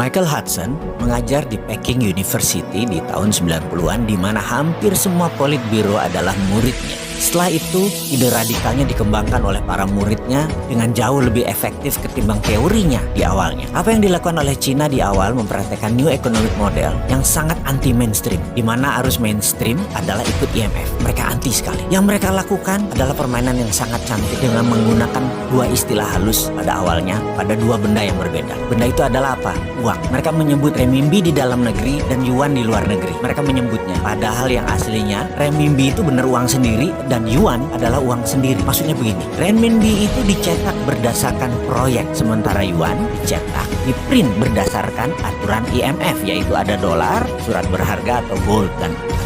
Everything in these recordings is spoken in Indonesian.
Michael Hudson mengajar di Peking University di tahun 90-an di mana hampir semua politbiro adalah muridnya. Setelah itu, ide radikalnya dikembangkan oleh para muridnya dengan jauh lebih efektif ketimbang teorinya di awalnya. Apa yang dilakukan oleh Cina di awal mempraktekkan New Economic Model yang sangat anti-mainstream, di mana arus mainstream adalah ikut IMF. Mereka anti sekali. Yang mereka lakukan adalah permainan yang sangat cantik dengan menggunakan dua istilah halus pada awalnya, pada dua benda yang berbeda. Benda itu adalah apa? Uang. Mereka menyebut renminbi di dalam negeri dan yuan di luar negeri. Mereka menyebutnya. Padahal yang aslinya, renminbi itu benar uang sendiri dan yuan adalah uang sendiri. Maksudnya begini, renminbi itu dicetak berdasarkan proyek, sementara yuan dicetak, diprint berdasarkan aturan IMF, yaitu ada dolar, surat berharga atau gold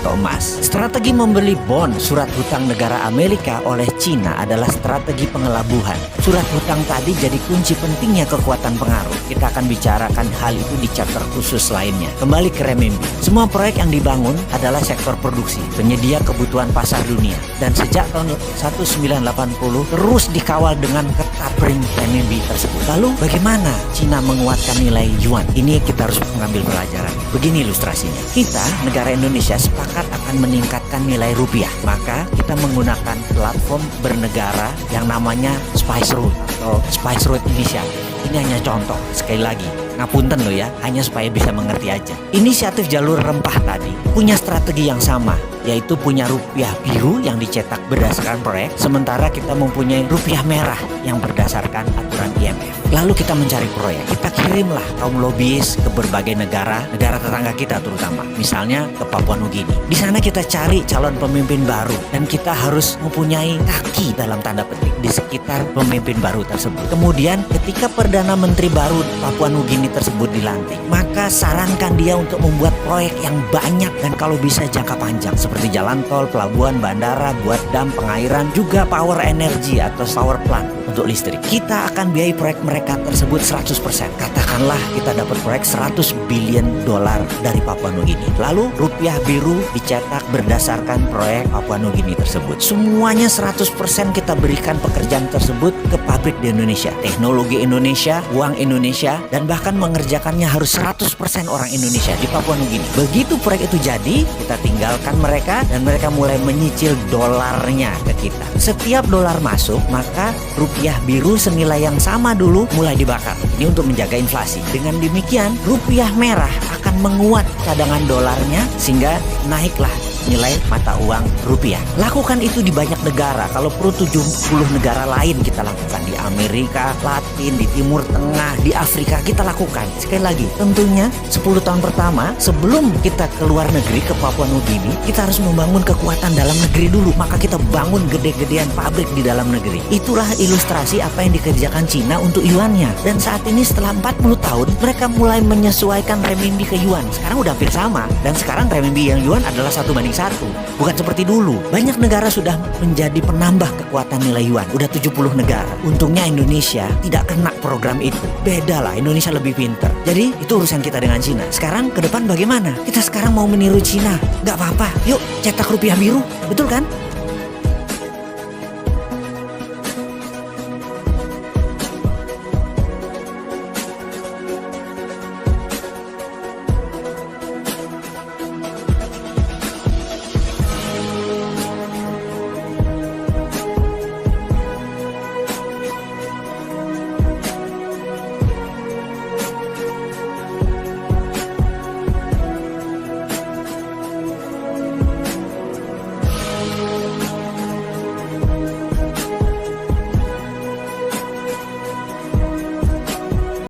atau emas. Strategi membeli bond surat hutang negara Amerika oleh Cina adalah strategi pengelabuhan. Surat hutang tadi jadi kunci pentingnya kekuatan pengaruh. Kita akan bicarakan hal itu di chapter khusus lainnya. Kembali ke renminbi. Semua proyek yang dibangun adalah sektor produksi, penyedia kebutuhan pasar dunia. Dan sejak tahun 1980 terus dikawal dengan ketat renminbi tersebut. Lalu bagaimana Cina menguatkan nilai yuan? Ini kita harus mengambil pelajaran. Begini ilustrasinya. Kita, negara Indonesia, sepakat akan meningkatkan nilai rupiah. Maka kita menggunakan platform bernegara yang namanya Spice Road atau Spice Road Initiative. Ini hanya contoh, sekali lagi, ngapunten loh ya, hanya supaya bisa mengerti aja. Inisiatif jalur rempah tadi punya strategi yang sama, yaitu punya rupiah biru yang dicetak berdasarkan proyek, sementara kita mempunyai rupiah merah yang berdasarkan aturan IMF. Lalu kita mencari proyek, kita kirimlah kaum lobbyis ke berbagai negara tetangga kita terutama, misalnya ke Papua Nugini. Di sana kita cari calon pemimpin baru dan kita harus mempunyai kaki dalam tanda petik di sekitar pemimpin baru tersebut. Kemudian ketika Perdana Menteri baru Papua Nugini tersebut dilantik, maka sarankan dia untuk membuat proyek yang banyak dan kalau bisa jangka panjang seperti jalan tol, pelabuhan, bandara, buat dam, pengairan, juga power energy atau power plant untuk listrik. Kita akan biayai proyek mereka tersebut 100%. Katakanlah kita dapat proyek $100 billion dari Papua Nugini. Lalu rupiah biru dicetak berdasarkan proyek Papua Nugini tersebut. Semuanya 100% kita berikan pekerjaan tersebut ke pabrik di Indonesia, teknologi Indonesia, uang Indonesia, dan bahkan mengerjakannya harus 100% orang Indonesia di Papua Nugini. Begitu proyek itu jadi, kita tinggalkan mereka dan mereka mulai menyicil dolarnya ke kita. Setiap dolar masuk, maka rupiah biru senilai yang sama dulu mulai dibakar. Ini untuk menjaga inflasi. Dengan demikian, rupiah merah akan menguat cadangan dolarnya sehingga naiklah nilai mata uang rupiah. Lakukan itu di banyak negara. Kalau perlu 70 negara lain kita lakukan. Di Amerika Latin, di Timur Tengah, di Afrika kita lakukan. Sekali lagi, tentunya 10 tahun pertama sebelum kita keluar negeri ke Papua Nugini, kita harus membangun kekuatan dalam negeri dulu. Maka kita bangun gede-gedean pabrik di dalam negeri. Itulah ilustrasi apa yang dikerjakan Cina untuk yuannya. Dan saat ini setelah 40 tahun, mereka mulai menyesuaikan renminbi ke yuan. Sekarang udah hampir sama. Dan sekarang renminbi yang yuan adalah 1:1. Bukan seperti dulu. Banyak negara sudah menjadi penambah kekuatan nilai yuan. Udah 70 negara. Untungnya Indonesia tidak kena program itu. Beda lah, Indonesia lebih pinter. Jadi itu urusan kita dengan Cina. Sekarang ke depan bagaimana? Kita sekarang mau meniru Cina. Gak apa-apa. Yuk cetak rupiah biru. Betul kan?